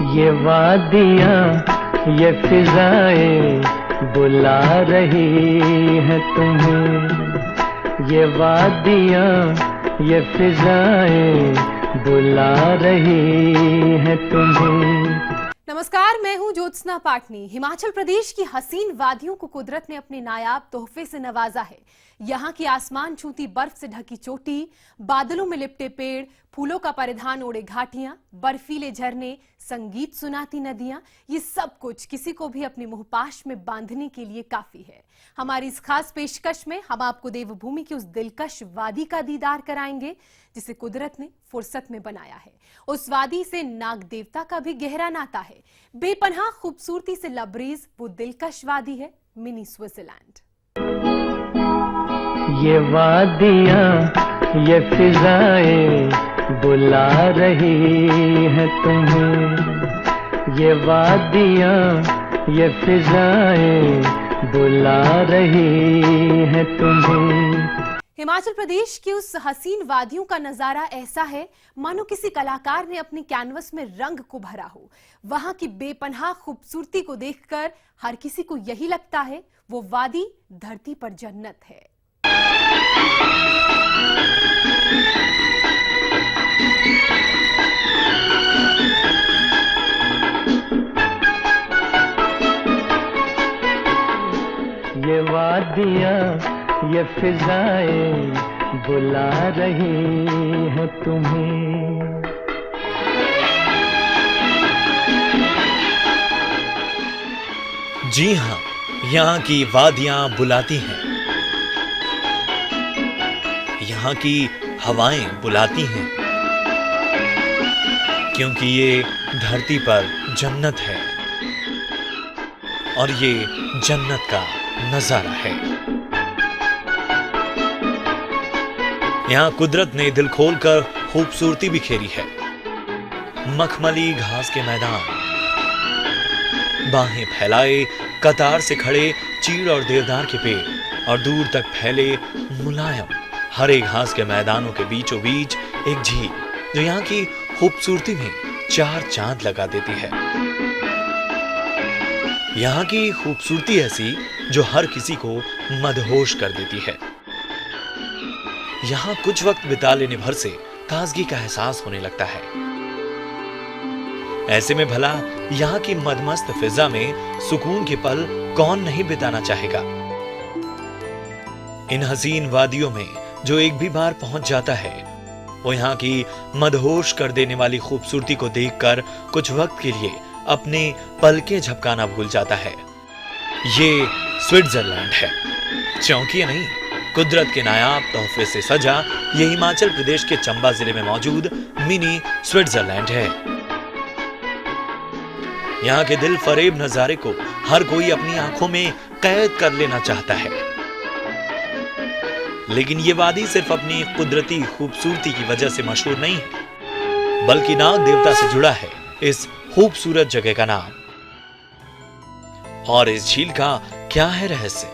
ये वादियाँ ये फिजाएं बुला रही है तुम्हें। ये वादियाँ ये फिजाएं बुला रही है तुम्हें। नमस्कार, मैं हूं ज्योत्सना पाटनी। हिमाचल प्रदेश की हसीन वादियों को कुदरत ने अपने नायाब तोहफे से नवाजा है। यहाँ की आसमान छूती बर्फ से ढकी चोटी, बादलों में लिपटे पेड़, फूलों का परिधान ओढ़े घाटियां, बर्फीले झरने, संगीत सुनाती नदियां, ये सब कुछ किसी को भी अपनी मुंहपाश में बांधने के लिए काफी है। हमारी इस खास पेशकश में हम आपको देवभूमि की उस दिलकश वादी का दीदार कराएंगे जिसे कुदरत ने फुर्सत में बनाया है। उस वादी से नाग देवता का भी गहरा नाता है। बेपनाह खूबसूरती से लबरेज वो दिलकश वादी है मिनी स्विट्जरलैंड। ये वादियाँ ये फिजाएं बुला रही है तुम्हें। ये वादियाँ ये फिजाएं बुला रही है तुम्हें। हिमाचल प्रदेश की उस हसीन वादियों का नजारा ऐसा है मानो किसी कलाकार ने अपने कैनवस में रंग को भरा हो। वहां की बेपनाह खूबसूरती को देखकर हर किसी को यही लगता है वो वादी धरती पर जन्नत है। ये वादियाँ ये फिजाएं बुला रही है तुम्हें। जी हाँ, यहाँ की वादियाँ बुलाती हैं। यहाँ की हवाएं बुलाती हैं, क्योंकि ये धरती पर जन्नत है और ये जन्नत का नजारा है। यहाँ कुदरत ने दिल खोलकर खूबसूरती बिखेरी है। मखमली घास के मैदान, बाहें फैलाए कतार से खड़े चीड़ और देवदार के पेड़ और दूर तक फैले मुलायम हरे घास के मैदानों के बीचों बीच एक झील जो यहाँ की खूबसूरती में चार चांद लगा देती है। यहाँ की खूबसूरती ऐसी जो हर किसी को मदहोश कर देती है। यहाँ कुछ वक्त बिता लेने भर से ताजगी का एहसास होने लगता है। ऐसे में भला यहाँ की मदमस्त फिजा में सुकून के पल कौन नहीं बिताना चाहेगा। इन हसीन वादियों में जो एक भी बार पहुंच जाता है वो यहाँ की मदहोश कर देने वाली खूबसूरती को देखकर कुछ वक्त के लिए अपने पलकें झपकाना भूल जाता है। ये स्विट्जरलैंड है। चौंकिए नहीं, कुदरत के नायाब तोहफे से सजा ये हिमाचल प्रदेश के चंबा जिले में मौजूद मिनी स्विट्जरलैंड है। यहाँ के दिल फरेब नजारे को हर कोई अपनी आंखों में कैद कर लेना चाहता है, लेकिन ये वादी सिर्फ अपनी कुदरती खूबसूरती की वजह से मशहूर नहीं है, बल्कि नाग देवता से जुड़ा है इस खूबसूरत जगह का नाम। और इस झील का क्या है रहस्य,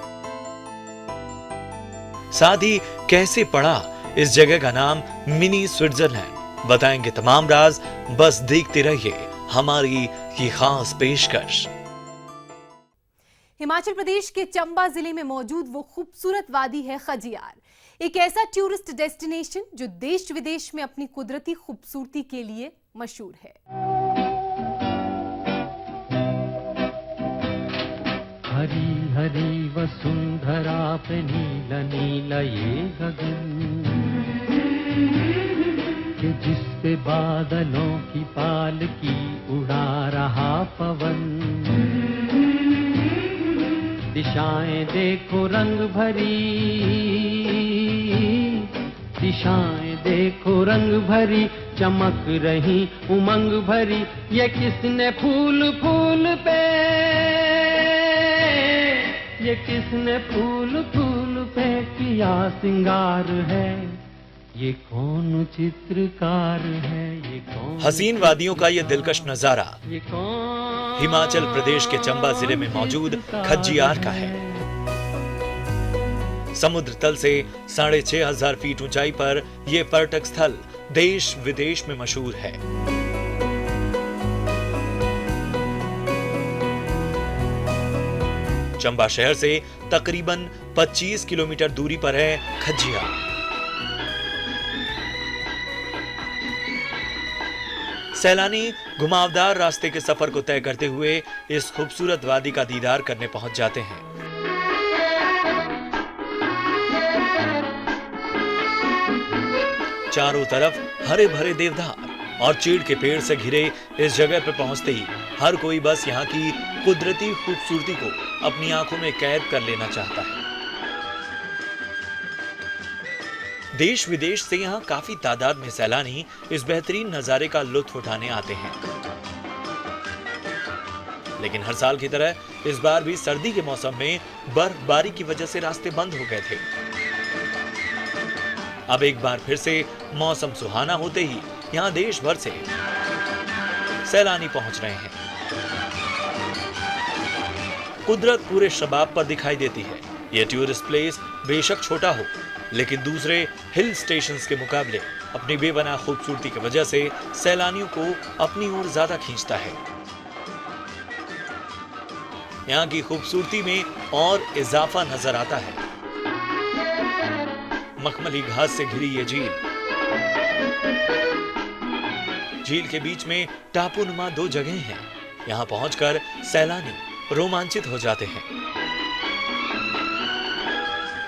साथ ही कैसे पड़ा इस जगह का नाम मिनी स्विट्जरलैंड, बताएंगे तमाम राज। बस देखते रहिए हमारी ये खास पेशकश। हिमाचल प्रदेश के चंबा जिले में मौजूद वो खूबसूरत वादी है खजियार, एक ऐसा टूरिस्ट डेस्टिनेशन जो देश विदेश में अपनी कुदरती खूबसूरती के लिए मशहूर है। हरी हरी वसुंधरा पे नीला नीला ये गगन, कि जिस पे बादलों की पालकी उड़ा रहा पवन। दिशाएं देखो रंग भरी, दिशाएं देखो रंग भरी, चमक रही उमंग भरी। ये किसने फूल फूल पे, ये किसने फूल फूल पे किया सिंगार है। ये कौन चित्रकार है, ये कौन। हसीन वादियों का ये दिलकश नजारा ये कौन हिमाचल प्रदेश के चंबा जिले में मौजूद खजियार का है। समुद्र तल से 6500 फीट ऊंचाई पर यह पर्यटक स्थल देश विदेश में मशहूर है। चंबा शहर से तकरीबन 25 किलोमीटर दूरी पर है खज्जियार। सैलानी घुमावदार रास्ते के सफर को तय करते हुए इस खूबसूरत वादी का दीदार करने पहुंच जाते हैं। चारों तरफ हरे भरे देवदार और चीड़ के पेड़ से घिरे इस जगह पर पहुंचते ही हर कोई बस यहाँ की कुदरती खूबसूरती को अपनी आंखों में कैद कर लेना चाहता है। देश विदेश से यहाँ काफी तादाद में सैलानी इस बेहतरीन नजारे का लुत्फ उठाने आते हैं। लेकिन हर साल की तरह इस बार भी सर्दी के मौसम में बर्फबारी की वजह से रास्ते बंद हो गए थे। अब एक बार फिर से मौसम सुहाना होते ही यहाँ देश भर से सैलानी पहुंच रहे हैं। कुदरत पूरे शबाब पर दिखाई देती है। यह टूरिस्ट प्लेस बेशक छोटा हो, लेकिन दूसरे हिल स्टेशंस के मुकाबले अपनी बेबना खूबसूरती की वजह से सैलानियों को अपनी ओर ज्यादा खींचता है। यहाँ की खूबसूरती में और इजाफा नजर आता है। मखमली घास से घिरी ये झील के बीच में टापूनुमा 2 जगह हैं। यहाँ पहुंचकर सैलानी रोमांचित हो जाते हैं।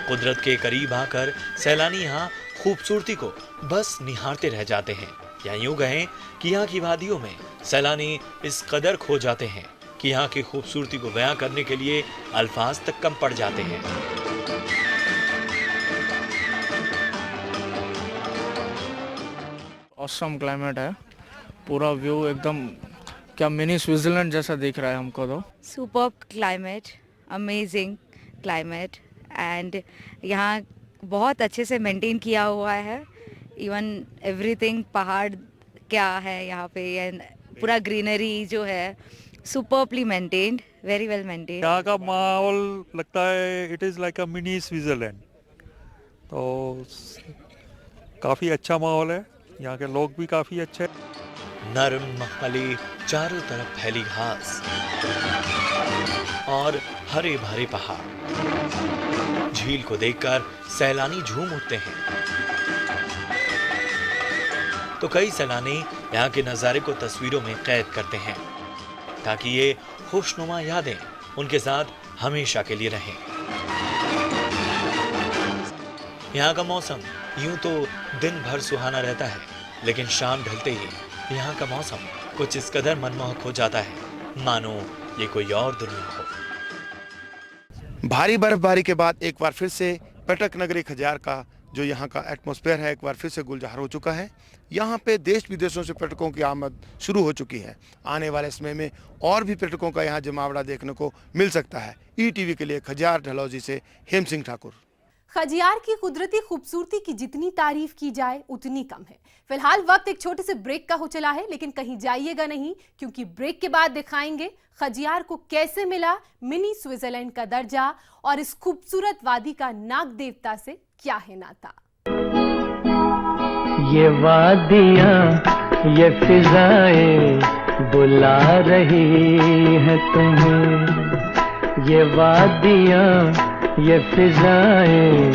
कुदरत के करीब आकर सैलानी यहाँ खूबसूरती को बस निहारते रह जाते हैं, या यूं कहें कि यहाँ की वादियों में सैलानी इस कदर खो जाते हैं कि यहाँ की खूबसूरती को बयां करने के लिए अल्फाज तक कम पड़ जाते हैं। ऑसम क्लाइमेट है, पूरा व्यू एकदम क्या मिनी स्विट्जरलैंड जैसा दिख रहा है हमको तो। Superb climate, amazing climate, and यहाँ बहुत अच्छे से मेंटेन किया हुआ है। इवन एवरीथिंग, पहाड़ क्या है यहाँ पे, एंड पूरा ग्रीनरी जो है superbly maintained, very well maintained. यहाँ का माहौल लगता है it is like a mini Switzerland, तो काफ़ी अच्छा माहौल है। यहाँ के लोग भी काफ़ी अच्छे हैं। नरम मखमली चारों तरफ फैली घास और हरे भरे पहाड़, झील को देखकर सैलानी झूम उठते हैं। तो कई सैलानी यहाँ के नजारे को तस्वीरों में कैद करते हैं ताकि ये खुशनुमा यादें उनके साथ हमेशा के लिए रहें। यहाँ का मौसम यूं तो दिन भर सुहाना रहता है, लेकिन शाम ढलते ही यहाँ का मौसम कुछ इस कदर मनमोहक हो जाता है मानो ये कोई और दुनिया हो। भारी बर्फबारी के बाद एक बार फिर से पर्यटक नगरी खज्जियार का जो यहाँ का एटमॉस्फेयर है एक बार फिर से गुलजार हो चुका है। यहाँ पे देश विदेशों से पर्यटकों की आमद शुरू हो चुकी है। आने वाले समय में और भी पर्यटकों का यहाँ जमावड़ा देखने को मिल सकता है। ईटीवी के लिए खज्जियार डलहौजी से हेम सिंह ठाकुर। खज्जियार की कुदरती खूबसूरती की जितनी तारीफ की जाए उतनी कम है। फिलहाल वक्त एक छोटे से ब्रेक का हो चला है, लेकिन कहीं जाइएगा नहीं, क्योंकि ब्रेक के बाद दिखाएंगे खज्जियार को कैसे मिला मिनी स्विट्जरलैंड का दर्जा और इस खूबसूरत वादी का नाग देवता से क्या है नाता। ये वादियां, ये फिजाएं बुला रही है तुम्हें। ये वादियां, ये फिजाएं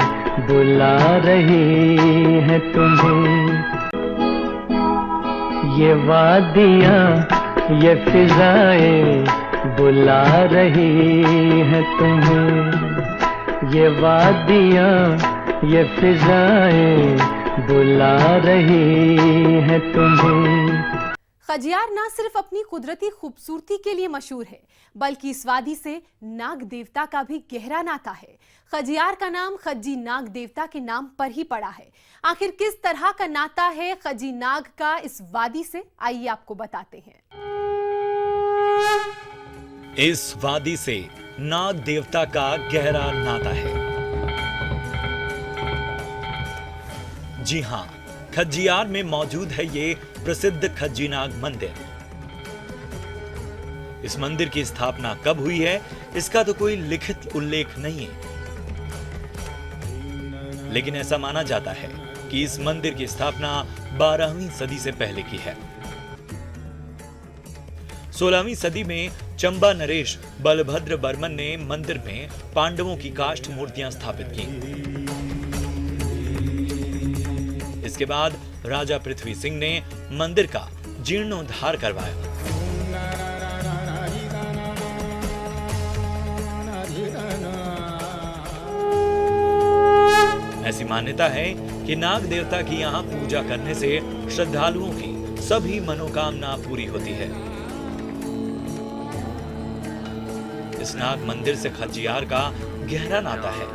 बुला रही है तुम्हें। ये वादियां, ये फिजाएं बुला रही है तुम्हें। ये वादियां, ये फिजाएं बुला रही है तुम्हें। खज्जियार न सिर्फ अपनी कुदरती खूबसूरती के लिए मशहूर है, बल्कि इस वादी से नाग देवता का भी गहरा नाता है। खज्जियार का नाम खज्जी नाग देवता के नाम पर ही पड़ा है। आखिर किस तरह का नाता है खज्जी नाग का इस वादी से, आइए आपको बताते हैं। इस वादी से नाग देवता का गहरा नाता है। जी हां, खज्जियार में मौजूद है ये प्रसिद्ध खज्जी नाग मंदिर। इस मंदिर की स्थापना कब हुई है इसका तो कोई लिखित उल्लेख नहीं है, लेकिन ऐसा माना जाता है कि इस मंदिर की स्थापना 12वीं सदी से पहले की है। 16वीं सदी में चंबा नरेश बलभद्र बर्मन ने मंदिर में पांडवों की काष्ठ मूर्तियां स्थापित की। इसके बाद राजा पृथ्वी सिंह ने मंदिर का जीर्णोद्धार करवाया। ऐसी मान्यता है कि नाग देवता की यहाँ पूजा करने से श्रद्धालुओं की सभी मनोकामना पूरी होती है। इस नाग मंदिर से खजियार का गहरा नाता है।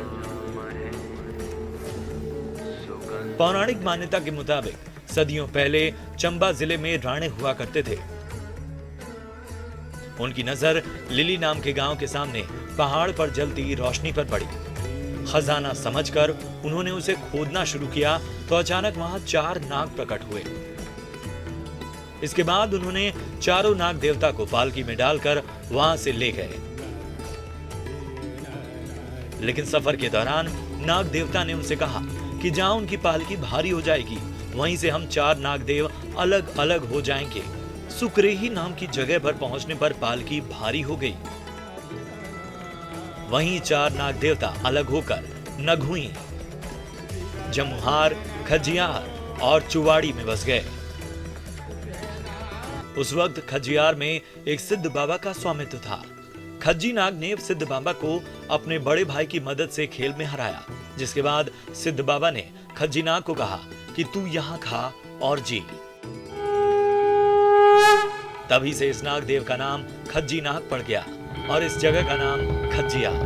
पौराणिक मान्यता के मुताबिक सदियों पहले चंबा जिले में राणे हुआ करते थे। उनकी नजर लिली नाम के गांव के सामने पहाड़ पर जलती रोशनी पर पड़ी। खजाना समझकर उन्होंने उसे खोदना शुरू किया तो अचानक वहां 4 नाग प्रकट हुए। इसके बाद उन्होंने चारों नाग देवता को पालकी में डालकर वहां से ले गए। लेकिन सफर के दौरान नाग देवता ने उनसे कहा कि जहां उनकी पालकी भारी हो जाएगी वहीं से हम 4 नागदेव अलग अलग हो जाएंगे। सुकरेही नाम की जगह पर पहुंचने पर पालकी भारी हो गई। वहीं 4 नाग देवता अलग होकर नगुई, जमुहार, खजियार और चुवाड़ी में बस गए। उस वक्त खजियार में एक सिद्ध बाबा का स्वामित्व था। खज्जी नाग ने सिद्ध बाबा को अपने बड़े भाई की मदद से खेल में हराया, जिसके बाद सिद्ध बाबा ने खज्जी नाग को कहा कि तू यहाँ खा और जी। तभी से इस नाग देव का नाम खज्जी नाग पड़ गया और इस जगह का नाम खज्जियार।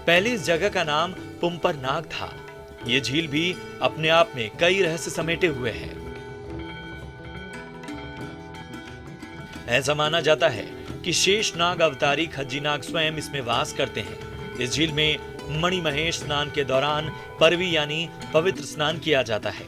पहले इस जगह का नाम पुम्पर नाग था। ये झील भी अपने आप में कई रहस्य समेटे हुए है। ऐसा माना जाता है कि शेष नाग अवतारी खज्जी नाग स्वयं इसमें वास करते हैं। इस झील में मणिमहेश स्नान के दौरान परवी यानी पवित्र स्नान किया जाता है।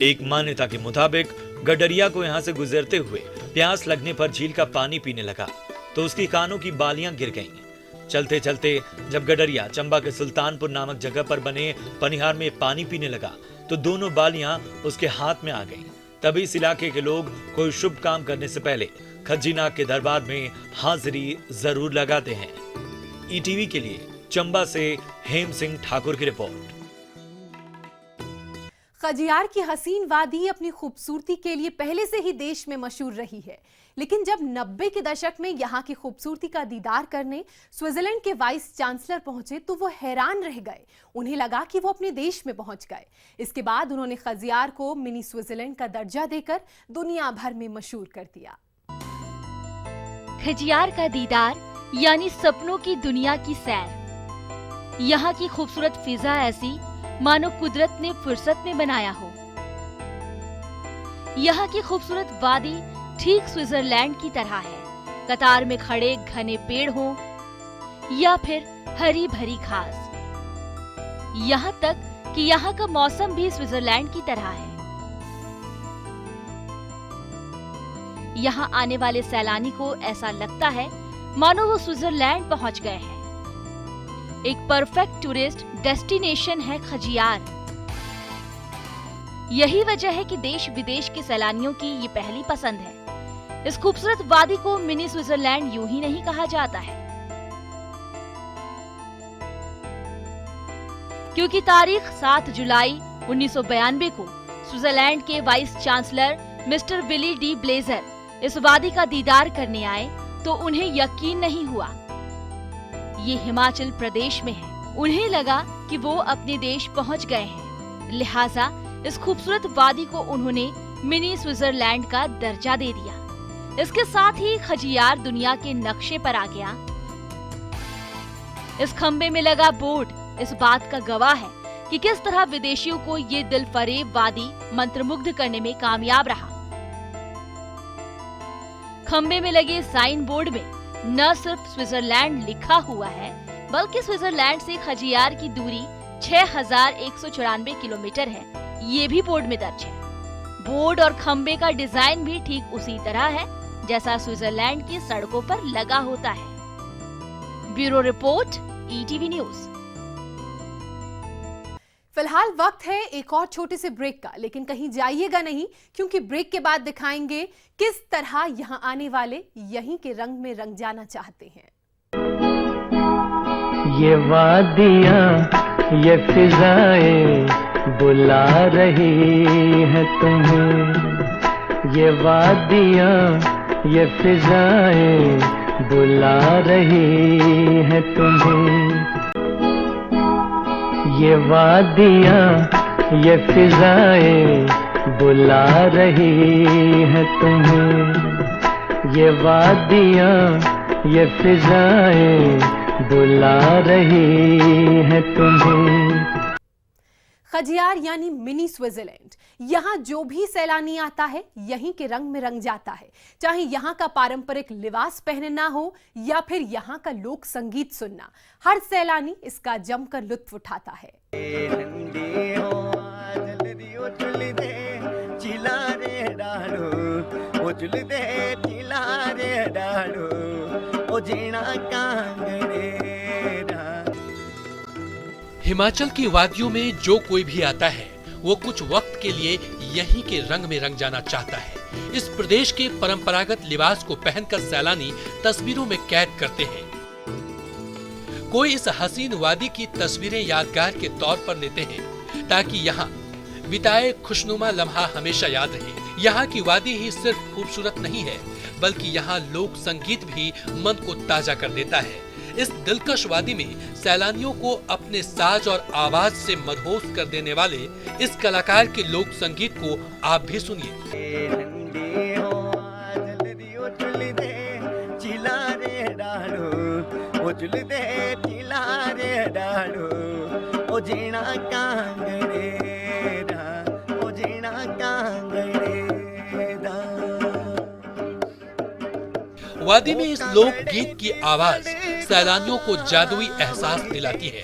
एक मान्यता के मुताबिक गडरिया को यहाँ से गुजरते हुए प्यास लगने पर झील का पानी पीने लगा तो उसकी कानों की बालियां गिर गईं। चलते चलते जब गडरिया चंबा के सुल्तानपुर नामक जगह पर बने पनिहार में पानी पीने लगा तो दोनों बालियां उसके हाथ में आ गईं। तभी इस इलाके के लोग कोई शुभ काम करने से पहले खज्जी नाग के दरबार में हाजिरी जरूर लगाते हैं। ईटीवी के लिए चंबा से हेम सिंह ठाकुर की रिपोर्ट। खजियार की हसीन वादी अपनी खूबसूरती के लिए पहले से ही देश में मशहूर रही है, लेकिन जब 90 के दशक में यहाँ की खूबसूरती का दीदार करने स्विट्जरलैंड के वाइस चांसलर पहुंचे तो वो हैरान रह गए। उन्हें लगा कि वो अपने देश में पहुंच गए। इसके बाद उन्होंने खजियार को मिनी स्विट्जरलैंड का दर्जा देकर दुनिया भर में मशहूर कर दिया। खजियार का दीदार यानी सपनों की दुनिया की सैर। यहाँ की खूबसूरत फिजा ऐसी मानो कुदरत ने फुर्सत में बनाया हो। यहाँ की खूबसूरत वादी ठीक स्विट्जरलैंड की तरह है। कतार में खड़े घने पेड़ हों या फिर हरी भरी घास। यहाँ तक कि यहाँ का मौसम भी स्विट्जरलैंड की तरह है। यहाँ आने वाले सैलानी को ऐसा लगता है मानो वो स्विट्जरलैंड पहुँच गए हैं। एक परफेक्ट टूरिस्ट डेस्टिनेशन है खजियार। यही वजह है कि देश विदेश के सैलानियों की ये पहली पसंद है। इस खूबसूरत वादी को मिनी स्विट्जरलैंड यूं ही नहीं कहा जाता है, क्योंकि तारीख 7 जुलाई 1992 को स्विट्जरलैंड के vice chancellor mister Willy D Blazer इस वादी का दीदार करने आए तो उन्हें यकीन नहीं हुआ। ये हिमाचल प्रदेश में है। उन्हें लगा कि वो अपने देश पहुंच गए हैं, लिहाजा इस खूबसूरत वादी को उन्होंने मिनी स्विट्जरलैंड का दर्जा दे दिया। इसके साथ ही खजियार दुनिया के नक्शे पर आ गया। इस खंबे में लगा बोर्ड इस बात का गवाह है कि किस तरह विदेशियों को ये दिलफरेब वादी मंत्रमुग्ध करने में कामयाब रहा। खंबे में लगे साइन बोर्ड में न सिर्फ स्विट्जरलैंड लिखा हुआ है, बल्कि स्विट्जरलैंड से खजियार की दूरी 6194 किलोमीटर है, ये भी बोर्ड में दर्ज है। बोर्ड और खंबे का डिजाइन भी ठीक उसी तरह है जैसा स्विट्जरलैंड की सड़कों पर लगा होता है। Bureau report, ETV news. फिलहाल वक्त है एक और छोटे से ब्रेक का, लेकिन कहीं जाइएगा नहीं, क्योंकि ब्रेक के बाद दिखाएंगे किस तरह यहाँ आने वाले यहीं के रंग में रंग जाना चाहते हैं। ये वादियाँ, ये फिजाएं बुला रही है तुम्हें। ये वादियाँ, ये फिजाएं बुला रही है तुम्हें। ये वादियाँ, ये फिजाएं बुला रही है तुम्हें। ये वादियाँ, ये फिजाएं बुला रही है तुम्हें। खजियार यानी मिनी स्विट्जरलैंड, यहाँ जो भी सैलानी आता है यहीं के रंग में रंग जाता है। चाहे यहाँ का पारंपरिक लिबास पहनना हो या फिर यहाँ का लोक संगीत सुनना, हर सैलानी इसका जमकर लुत्फ उठाता है। हिमाचल की वादियों में जो कोई भी आता है वो कुछ वक्त के लिए यहीं के रंग में रंग जाना चाहता है। इस प्रदेश के परंपरागत लिबास को पहनकर सैलानी तस्वीरों में कैद करते हैं। कोई इस हसीन वादी की तस्वीरें यादगार के तौर पर लेते हैं ताकि यहाँ बिताए खुशनुमा लम्हा हमेशा याद रहे। यहाँ की वादी ही सिर्फ खूबसूरत नहीं है, बल्कि यहाँ लोक संगीत भी मन को ताजा कर देता है। इस दिलकश वादी में सैलानियों को अपने साज और आवाज से मदहोश कर देने वाले इस कलाकार के लोक संगीत को आप भी सुनिए। वादी में इस लोक गीत की आवाज सैलानियों को जादुई एहसास दिलाती है।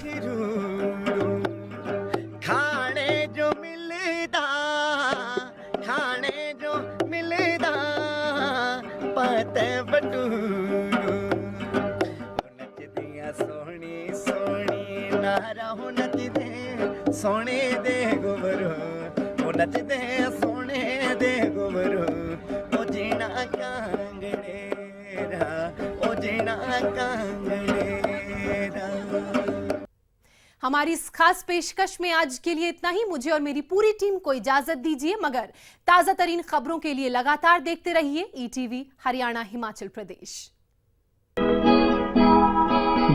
खाने जो मिलदा पते बटूरू नचदियां सोहनी सोहनी नारा हो नचदे सोने दे गोबरो ओ नचदे सोने दे गोबरो ओ जीना कांगड़े ओ जीना कांगड़े। हमारी इस खास पेशकश में आज के लिए इतना ही। मुझे और मेरी पूरी टीम को इजाजत दीजिए, मगर ताजा तरीन खबरों के लिए लगातार देखते रहिए ईटीवी हरियाणा हिमाचल प्रदेश।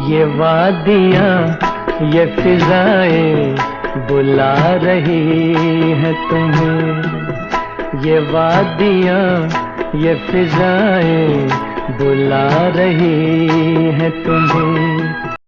ये वादियाँ, ये फिजाएं बुला रही है तुम्हें। ये वादियाँ, ये फिजाएं बुला रही है तुम्हें।